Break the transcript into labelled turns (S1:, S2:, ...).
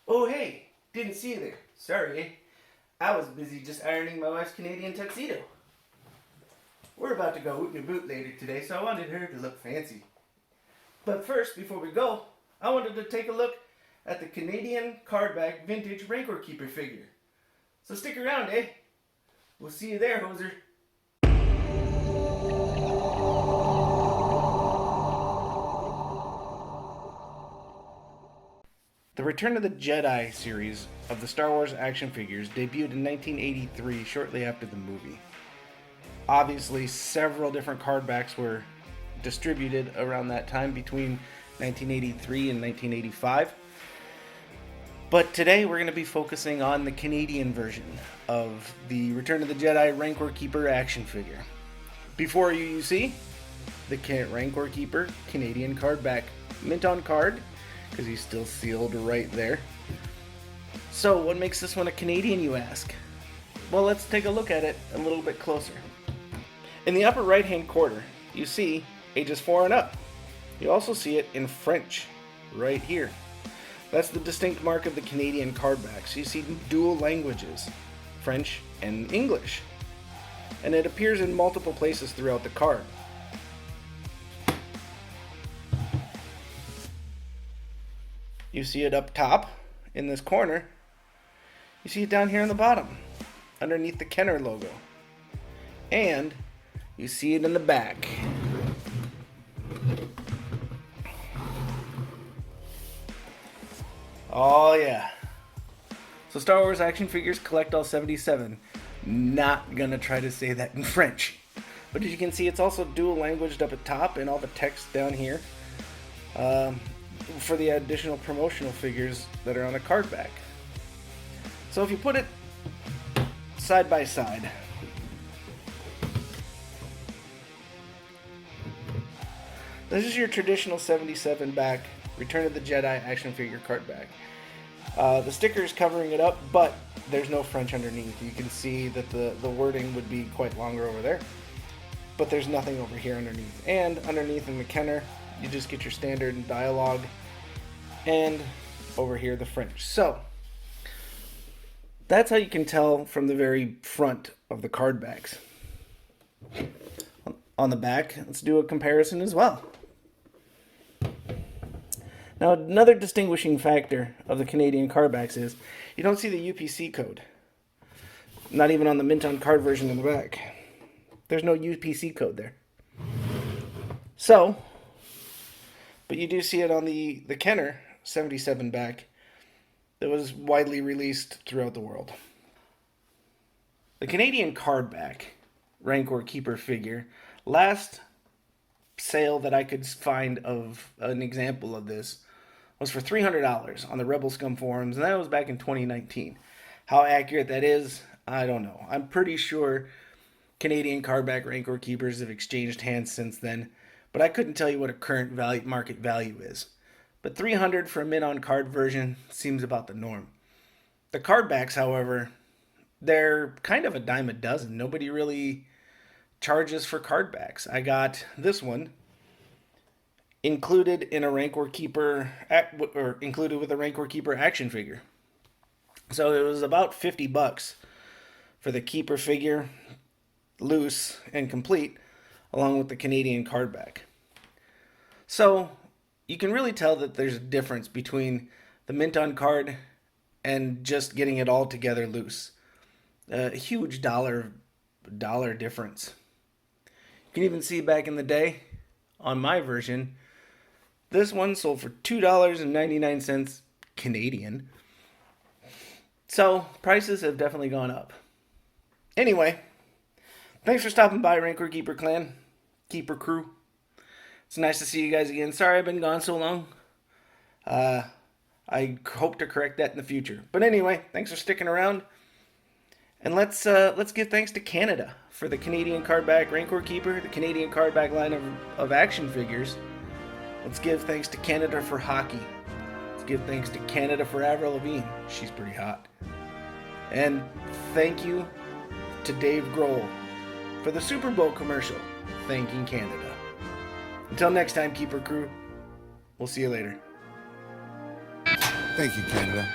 S1: Oh, hey, didn't see you there. Sorry, eh? I was busy just ironing my wife's Canadian tuxedo. We're about to go oot and boot later today, so I wanted her to look fancy. But first, before we go, I wanted to take a look at the Canadian Cardback Vintage Rancor Keeper figure. So stick around, eh? We'll see you there, hoser. The Return of the Jedi series of the Star Wars action figures debuted in 1983, shortly after the movie. Obviously, several different cardbacks were distributed around that time between 1983 and 1985. But today we're going to be focusing on the Canadian version of the Return of the Jedi Rancor Keeper action figure. Before you see the Rancor Keeper Canadian cardback, mint on card, because he's still sealed right there. So what makes this one a Canadian, you ask? Well, let's take a look at it a little bit closer. In the upper right hand corner, you see ages 4 and up. You also see it in French right here. That's the distinct mark of the Canadian cardbacks. You see dual languages, French and English. And it appears in multiple places throughout the card. You see it up top in this corner. You see it down here on the bottom, underneath the Kenner logo. And you see it in the back. Oh yeah. So Star Wars action figures collect all 77. Not gonna try to say that in French. But as you can see, it's also dual languaged up at top and all the text down here. For the additional promotional figures that are on a card back. So if you put it side by side, this is your traditional 77 back Return of the Jedi action figure card back. The sticker is covering it up, but there's no French underneath. You can see that the wording would be quite longer over there, but there's nothing over here underneath. And underneath in the Kenner, you just get your standard dialogue, and over here the French. So that's how you can tell from the very front of the card backs. On the back, let's do a comparison as well. Now, another distinguishing factor of the Canadian cardbacks is you don't see the UPC code. Not even on the mint on card version in the back. There's no UPC code there. So, but you do see it on the Kenner 77 back that was widely released throughout the world. The Canadian cardback Rancor Keeper figure, last sale that I could find of an example of this was for $300 on the Rebel Scum forums, and that was back in 2019. How accurate that is, I don't know. I'm pretty sure Canadian cardback Rancor Keepers have exchanged hands since then, but I couldn't tell you what a current market value is. But $300 for a mint on card version seems about the norm. The cardbacks, however, they're kind of a dime a dozen. Nobody really charges for cardbacks. I got this one included in a Rancor Keeper, or included with a Rancor Keeper action figure. So it was about $50 for the Keeper figure, loose and complete, along with the Canadian cardback. So you can really tell that there's a difference between the mint on card and just getting it all together loose. A huge dollar difference. You can even see back in the day on my version, this one sold for $2.99 Canadian. So prices have definitely gone up. Anyway, thanks for stopping by, Rancor Keeper Clan, Keeper Crew. It's nice to see you guys again. Sorry I've been gone so long. I hope to correct that in the future. But anyway, thanks for sticking around. And let's give thanks to Canada for the Canadian cardback Rancor Keeper, the Canadian cardback line of action figures. Let's give thanks to Canada for hockey. Let's give thanks to Canada for Avril Lavigne. She's pretty hot. And thank you to Dave Grohl for the Super Bowl commercial thanking Canada. Until next time, Keeper Crew, we'll see you later.
S2: Thank you, Canada.